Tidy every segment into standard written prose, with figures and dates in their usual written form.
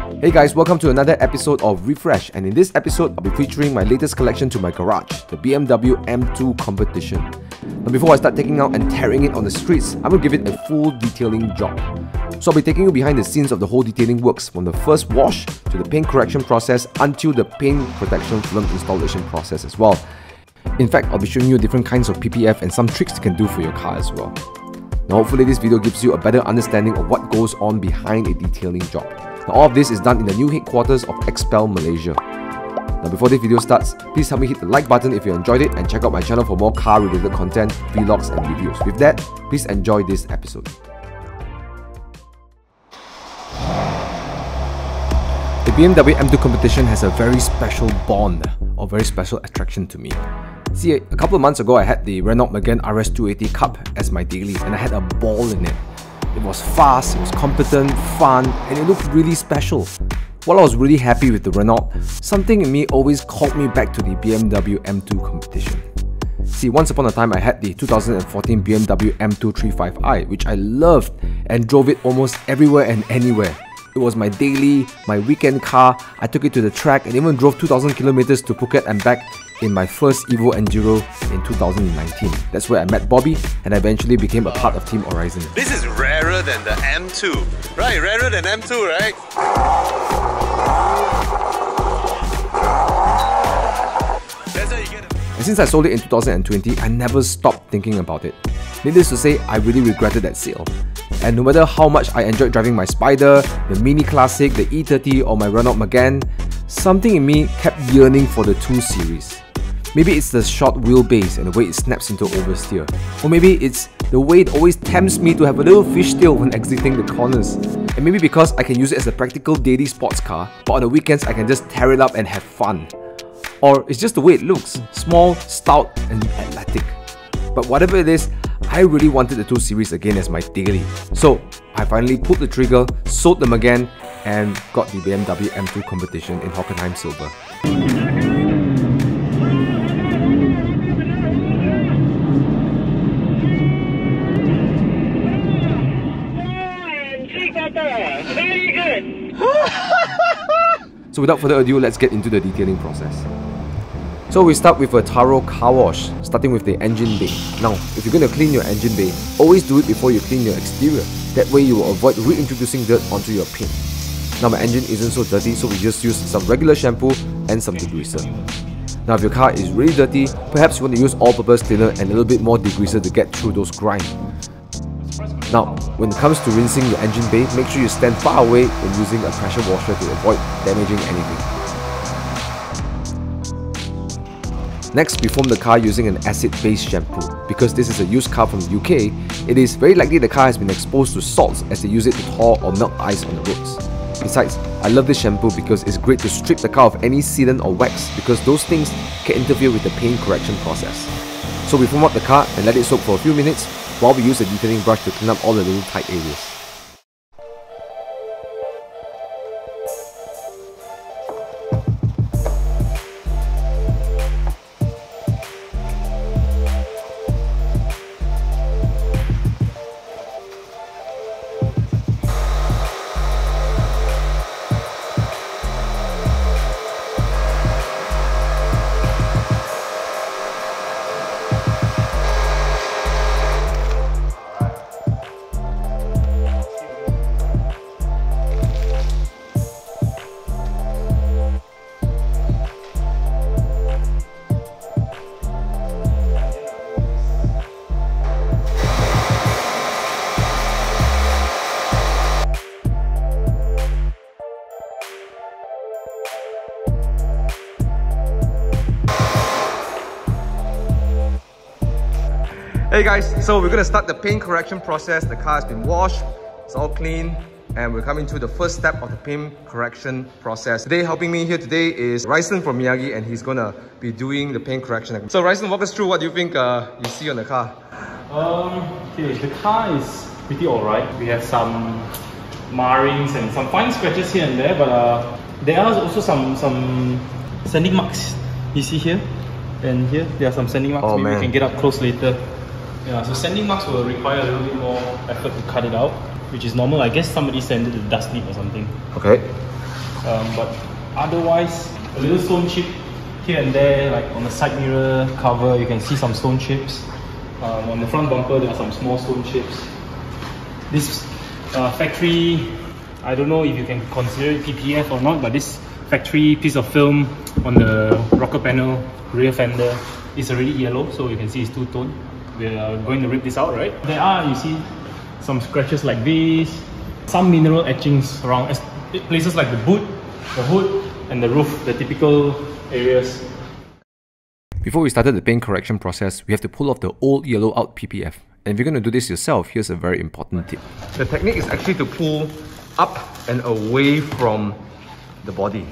Hey guys, welcome to another episode of Refresh, and in this episode I'll be featuring my latest collection to my garage, the BMW M2 Competition. Now before I start taking out and tearing it on the streets, I'm going to give it a full detailing job. So I'll be taking you behind the scenes of the whole detailing works, from the first wash to the paint correction process until the paint protection film installation process as well. In fact, I'll be showing you different kinds of PPF and some tricks you can do for your car as well. Now hopefully this video gives you a better understanding of what goes on behind a detailing job. Now all of this is done in the new headquarters of XPEL Malaysia. Now before this video starts, please help me hit the like button if you enjoyed it and check out my channel for more car related content, vlogs and reviews. With that, please enjoy this episode. The BMW M2 Competition has a very special bond, or very special attraction to me. See, a couple of months ago I had the Renault Megane RS280 Cup as my daily and I had a ball in it. It was fast, it was competent, fun, and it looked really special. While I was really happy with the Renault, something in me always called me back to the BMW M2 Competition. See, once upon a time I had the 2014 BMW M2 35i, which I loved and drove it almost everywhere and anywhere. It was my daily, my weekend car. I took it to the track and even drove 2,000 kilometers to Phuket and back in my first Evo Enduro in 2019. That's where I met Bobby and I eventually became a part of Team Horizon. This is rarer than the M2, right? Rarer than M2, right? That's how you get it. And since I sold it in 2020, I never stopped thinking about it. Needless to say, I really regretted that sale. And no matter how much I enjoyed driving my Spyder, the Mini Classic, the E30 or my Renault Megane, something in me kept yearning for the 2 Series. Maybe it's the short wheelbase and the way it snaps into oversteer. Or maybe it's the way it always tempts me to have a little fishtail when exiting the corners. And maybe because I can use it as a practical daily sports car, but on the weekends I can just tear it up and have fun. Or it's just the way it looks, small, stout and athletic. But whatever it is, I really wanted the 2 Series again as my daily. So I finally pulled the trigger, sold them again, and got the BMW M2 Competition in Hockenheim Silver. Very good. So without further ado, let's get into the detailing process. So we start with a thorough car wash, starting with the engine bay. Now, if you're going to clean your engine bay, always do it before you clean your exterior. That way you will avoid reintroducing dirt onto your paint. Now my engine isn't so dirty, so we just use some regular shampoo and some degreaser. Now if your car is really dirty, perhaps you want to use all-purpose cleaner and a little bit more degreaser to get through those grime. Now, when it comes to rinsing your engine bay, make sure you stand far away when using a pressure washer to avoid damaging anything. Next, we foam the car using an acid-based shampoo. Because this is a used car from the UK, it is very likely the car has been exposed to salts as they use it to thaw or melt ice on the roads. Besides, I love this shampoo because it's great to strip the car of any sealant or wax because those things can interfere with the paint correction process. So we foam up the car and let it soak for a few minutes while we use a detailing brush to clean up all the little tight areas. Hey guys, so we're going to start the paint correction process. The car has been washed, it's all clean, and we're coming to the first step of the paint correction process. Today, helping me here today is Ryson from Miyagi, and he's going to be doing the paint correction. So Ryson, walk us through what do you think you see on the car? Okay, the car is pretty alright. We have some marrings and some fine scratches here and there, but there are also some sanding marks. You see here and here, there are some sanding marks. Oh, maybe we can get up close later. Yeah, so sanding marks will require a little bit more effort to cut it out, which is normal. I guess somebody sanded the dust nib or something. Okay. but otherwise a little stone chip here and there, like on the side mirror cover you can see some stone chips. On the front bumper there are some small stone chips. This factory, I don't know if you can consider it PPF or not, but this factory piece of film on the rocker panel rear fender is already yellow, so you can see it's two-tone. We are going to rip this out, right? There are, you see, some scratches like this, some mineral etchings around places like the boot, the hood and the roof, the typical areas. Before we started the paint correction process, we have to pull off the old yellow out PPF. And if you're going to do this yourself, here's a very important tip. The technique is actually to pull up and away from the body.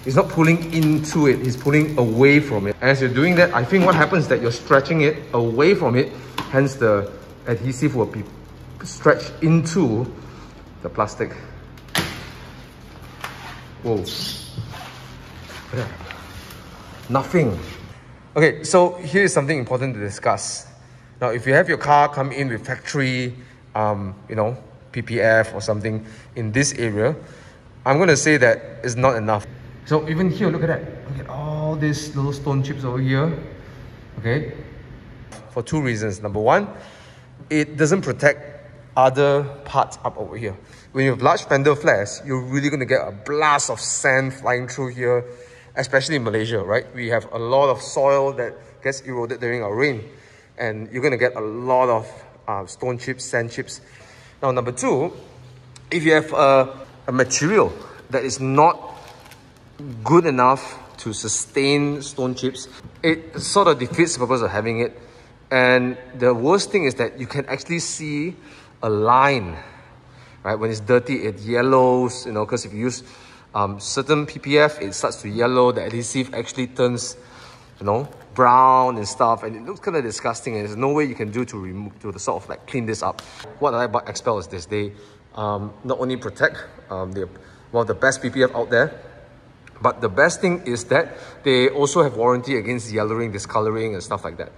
He's not pulling into it, he's pulling away from it. As you're doing that, I think what happens is that you're stretching it away from it, hence the adhesive will be stretched into the plastic. Whoa. Nothing. Okay, so here is something important to discuss. Now, if you have your car come in with factory, you know, PPF or something in this area, I'm going to say that it's not enough. So even here, look at that. Look at all these little stone chips over here. Okay, for two reasons. Number one, it doesn't protect other parts up over here. When you have large fender flares, you're really going to get a blast of sand flying through here, especially in Malaysia, right? We have a lot of soil that gets eroded during our rain, and you're going to get a lot of stone chips, sand chips. Now, number two, if you have a material that is not good enough to sustain stone chips, it sort of defeats the purpose of having it. And the worst thing is that you can actually see a line, right? When it's dirty, it yellows, you know, because if you use certain PPF, it starts to yellow, the adhesive actually turns, you know, brown and stuff, and it looks kind of disgusting, and there's no way you can do to remove, to sort of like clean this up. What I like about XPEL is this: they not only protect, they're one of the best PPF out there, but the best thing is that they also have warranty against yellowing, discoloring and stuff like that.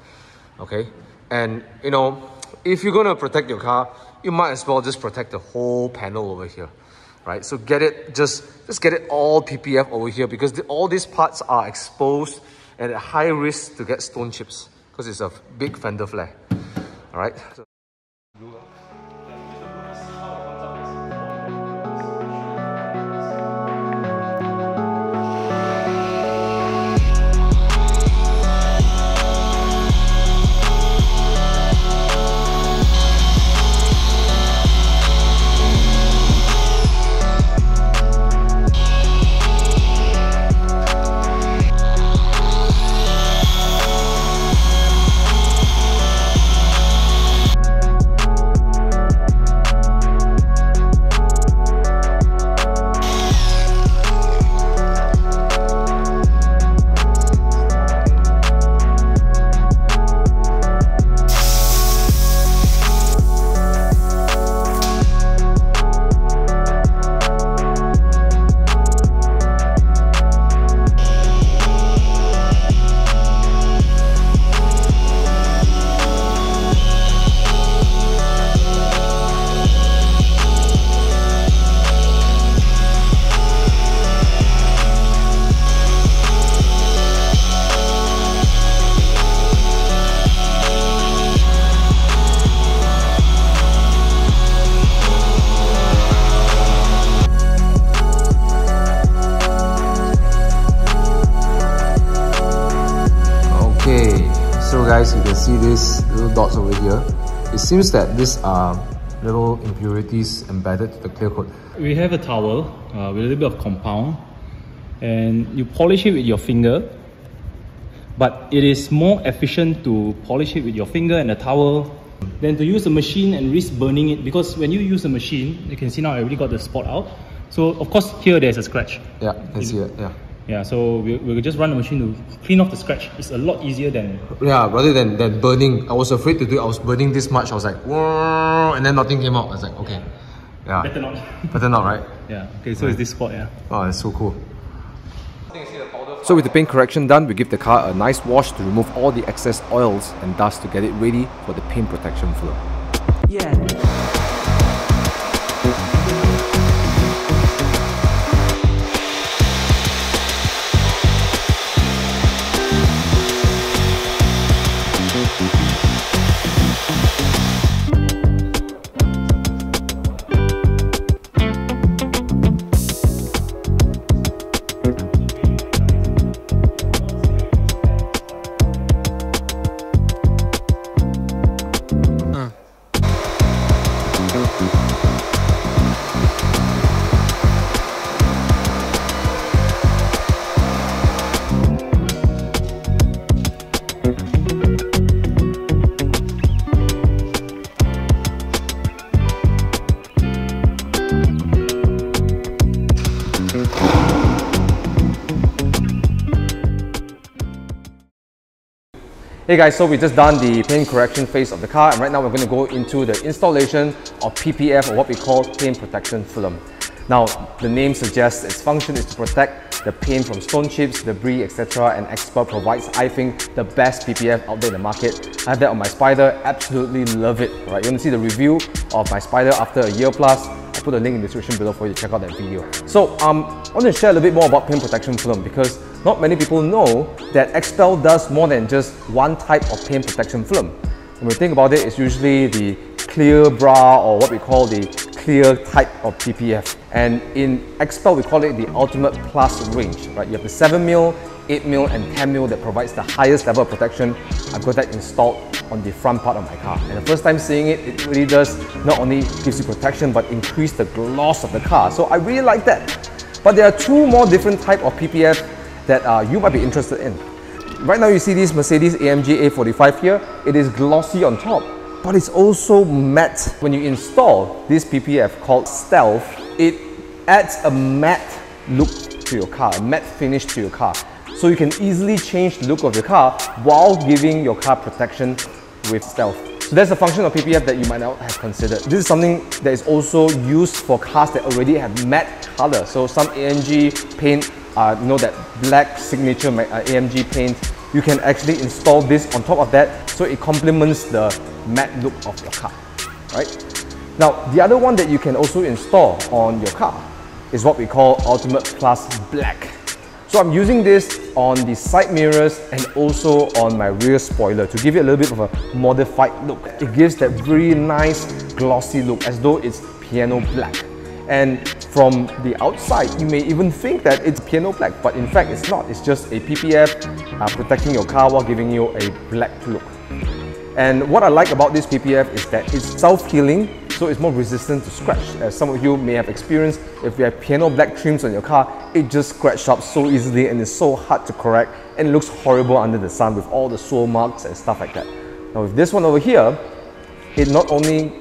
Okay, and you know, if you're going to protect your car, you might as well just protect the whole panel over here, right? So get it, just get it all PPF over here, because all these parts are exposed and at high risk to get stone chips because it's a big fender flare. All right. So guys, you can see these little dots over here. It seems that these are little impurities embedded to the clear coat. We have a towel with a little bit of compound, and you polish it with your finger, but it is more efficient to polish it with your finger and a towel than to use a machine and risk burning it, because when you use a machine, you can see now I already got the spot out. So of course here there's a scratch. Yeah, you can see it, yeah. Yeah, so we'll just run the machine to clean off the scratch. It's a lot easier than... Yeah, rather than burning. I was afraid to do it. I was burning this much. I was like, whoa, and then nothing came out. I was like, okay. Yeah. Better not. Better not, right? Yeah, okay, so it's this spot, yeah. Oh, that's so cool. So with the paint correction done, we give the car a nice wash to remove all the excess oils and dust to get it ready for the paint protection flow. Yeah. Hey guys, so we just done the paint correction phase of the car, and right now we're going to go into the installation of PPF, or what we call paint protection film. Now, the name suggests its function is to protect the paint from stone chips, debris, etc. And XPEL provides, I think, the best PPF out there in the market. I have that on my Spyder, absolutely love it. Right, you want to see the review of my Spyder after a year plus? I'll put a link in the description below for you to check out that video. So, I want to share a little bit more about paint protection film because not many people know that XPEL does more than just one type of paint protection film. When we think about it, it's usually the clear bra, or what we call the clear type of PPF. And in XPEL, we call it the Ultimate Plus range. Right? You have the 7mm, 8mm and 10mm that provides the highest level of protection. I've got that installed on the front part of my car. And the first time seeing it, it really does not only gives you protection but increase the gloss of the car. So I really like that. But there are two more different type of PPF that you might be interested in. Right now you see this Mercedes-AMG A45 here. It is glossy on top, but it's also matte. When you install this PPF called Stealth, it adds a matte look to your car, a matte finish to your car. So you can easily change the look of your car while giving your car protection with Stealth. So that's a function of PPF that you might not have considered. This is something that is also used for cars that already have matte color. So some AMG paint, you know, that black signature AMG paint, you can actually install this on top of that so it complements the matte look of your car, right? Now, the other one that you can also install on your car is what we call Ultimate Plus Black. So I'm using this on the side mirrors and also on my rear spoiler to give it a little bit of a modified look. It gives that very nice glossy look as though it's piano black. And from the outside, you may even think that it's piano black, but in fact it's not. It's just a PPF protecting your car while giving you a black look. And what I like about this PPF is that it's self-healing, so it's more resistant to scratch. As some of you may have experienced, if you have piano black trims on your car, it just scratches up so easily and it's so hard to correct and it looks horrible under the sun with all the swirl marks and stuff like that. Now with this one over here, it not only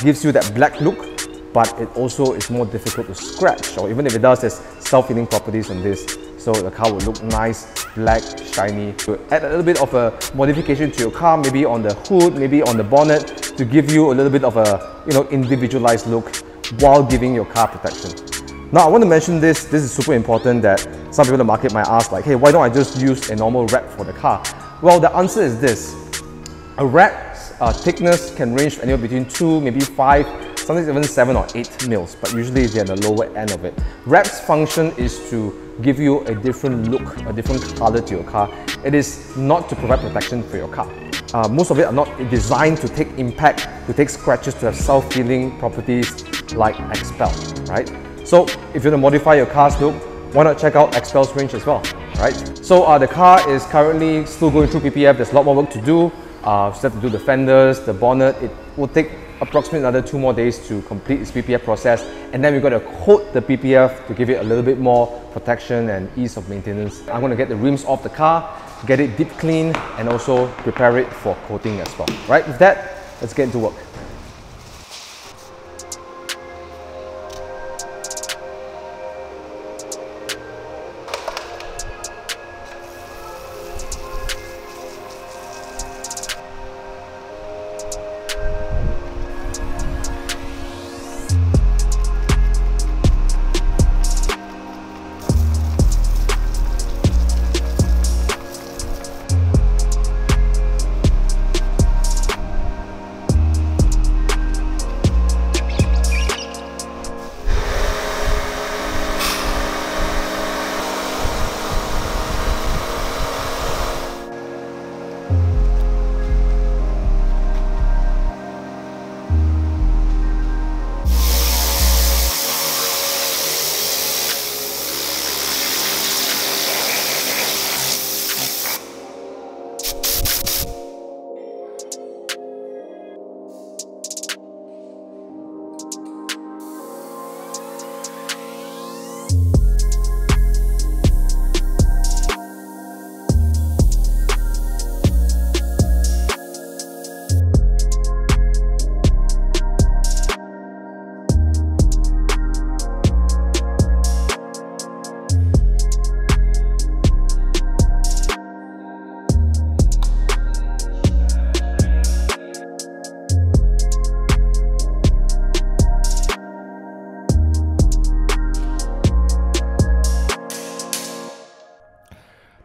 gives you that black look, but it also is more difficult to scratch, or even if it does, there's self-healing properties on this. So the car will look nice, black, shiny. To add a little bit of a modification to your car, maybe on the hood, maybe on the bonnet, to give you a little bit of a, you know, individualized look while giving your car protection. Now I want to mention this is super important that some people in the market might ask like, hey, why don't I just use a normal wrap for the car? Well, the answer is this. A wrap's thickness can range anywhere between 2, maybe 5, sometimes even 7 or 8 mils, but usually they're the lower end of it. Wrap's function is to give you a different look, a different color to your car. It is not to provide protection for your car. Most of it are not designed to take impact, to take scratches, to have self-healing properties like XPEL, right? So if you want to modify your car's look, why not check out XPEL's range as well, right? So the car is currently still going through PPF. There's a lot more work to do. Still have to do the fenders, the bonnet. It will take approximately another 2 more days to complete its PPF process, and then we're going to coat the PPF to give it a little bit more protection and ease of maintenance. I'm going to get the rims off the car, get it deep clean, and also prepare it for coating as well. Right, with that, let's get into work.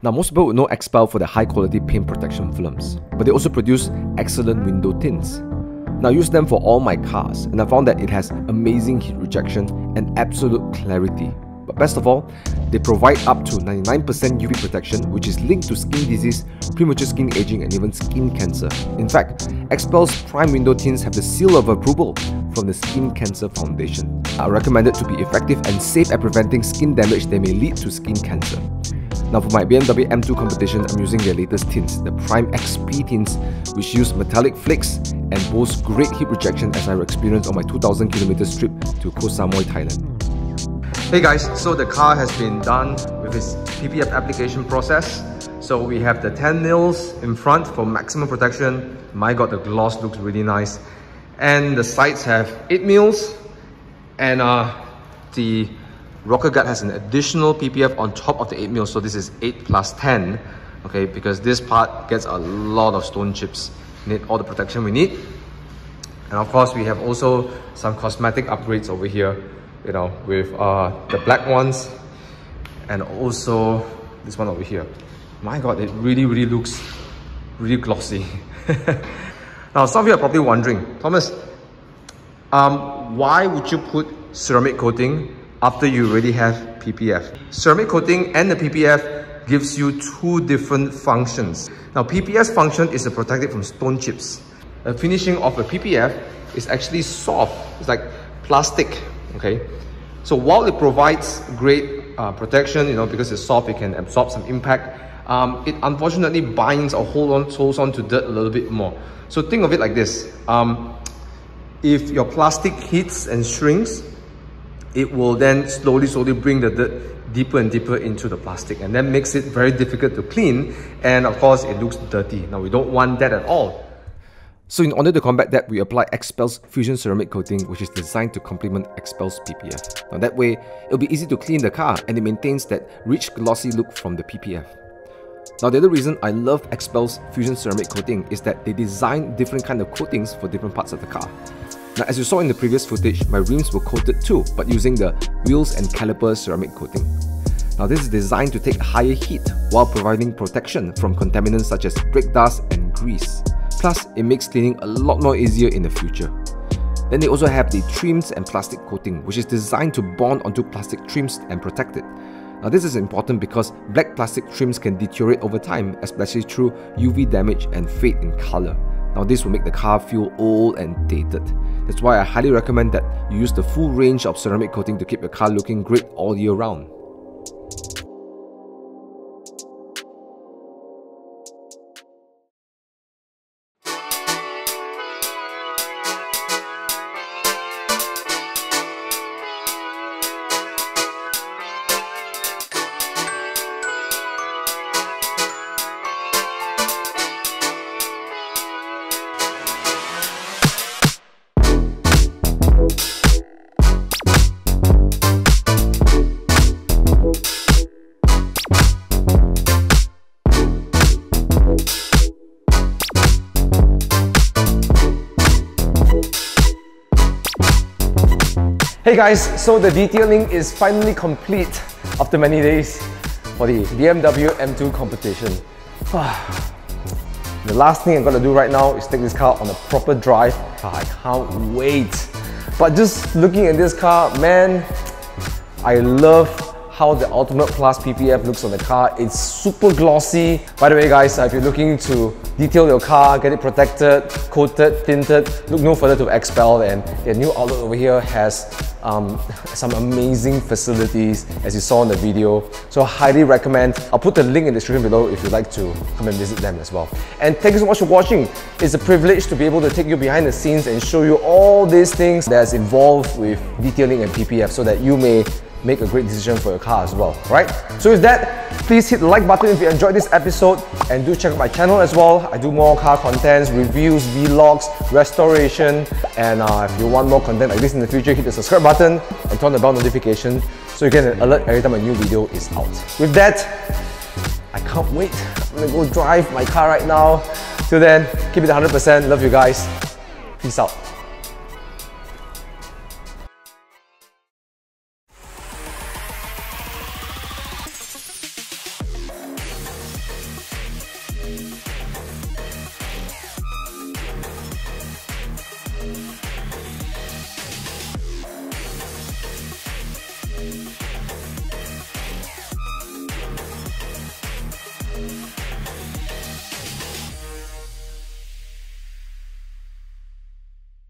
Now, most people would know XPEL for their high quality paint protection films, but they also produce excellent window tints. Now, I use them for all my cars, and I found that it has amazing heat rejection and absolute clarity. But best of all, they provide up to 99% UV protection, which is linked to skin disease, premature skin aging, and even skin cancer. In fact, XPEL's prime window tints have the seal of approval from the Skin Cancer Foundation. I recommend it to be effective and safe at preventing skin damage that may lead to skin cancer. Now, for my BMW M2 Competition, I'm using their latest tints, the Prime XP tints, which use metallic flakes and boast great heat rejection as I experienced on my 2,000km trip to Koh Samui, Thailand. Hey guys, so the car has been done with its PPF application process. So we have the 10 mils in front for maximum protection. My god, the gloss looks really nice. And the sides have 8 mils, and the rocker guard has an additional PPF on top of the 8 mils. So this is 8 plus 10, okay, because this part gets a lot of stone chips. Need all the protection we need. And of course, we have also some cosmetic upgrades over here, you know, with the black ones, and also this one over here. My god, it really looks really glossy. Now, some of you are probably wondering, Thomas, why would you put ceramic coating after you already have PPF? Ceramic coating and the PPF gives you two different functions. Now, PPF's function is to protect it from stone chips. The finishing of the PPF is actually soft. It's like plastic. Okay, so while it provides great protection, you know, because it's soft, it can absorb some impact, it unfortunately binds or holds on to dirt a little bit more. So think of it like this. If your plastic heats and shrinks, it will then slowly bring the dirt deeper and deeper into the plastic, and that makes it very difficult to clean, and of course it looks dirty. Now, we don't want that at all. So in order to combat that, we apply XPEL's Fusion Ceramic Coating, which is designed to complement XPEL's PPF. Now that way, it'll be easy to clean the car, and it maintains that rich glossy look from the PPF. Now, the other reason I love XPEL's Fusion Ceramic Coating is that they design different kind of coatings for different parts of the car. Now, as you saw in the previous footage, my rims were coated too, but using the wheels and caliper ceramic coating. Now, this is designed to take higher heat while providing protection from contaminants such as brake dust and grease. Plus, it makes cleaning a lot more easier in the future. Then they also have the trims and plastic coating, which is designed to bond onto plastic trims and protect it. Now, this is important because black plastic trims can deteriorate over time, especially through UV damage and fade in color. Now, this will make the car feel old and dated. That's why I highly recommend that you use the full range of ceramic coating to keep your car looking great all year round. Hey guys, so the detailing is finally complete after many days for the BMW M2 Competition. The last thing I'm gonna do right now is take this car on a proper drive. I can't wait. But just looking at this car, man, I love how the Ultimate Plus PPF looks on the car. It's super glossy. By the way guys, if you're looking to detail your car, get it protected, coated, tinted, look no further to XPEL, and their new outlet over here has some amazing facilities as you saw in the video. So I highly recommend. I'll put the link in the description below if you'd like to come and visit them as well. And thank you so much for watching. It's a privilege to be able to take you behind the scenes and show you all these things that's involved with detailing and PPF so that you may make a great decision for your car as well, right? So with that, please hit the like button if you enjoyed this episode, and do check out my channel as well. I do more car contents, reviews, vlogs, restoration, and if you want more content like this in the future, hit the subscribe button and turn on the bell notification so you get an alert every time a new video is out. With that, I can't wait. I'm gonna go drive my car right now. Till then, keep it 100%. Love you guys. Peace out.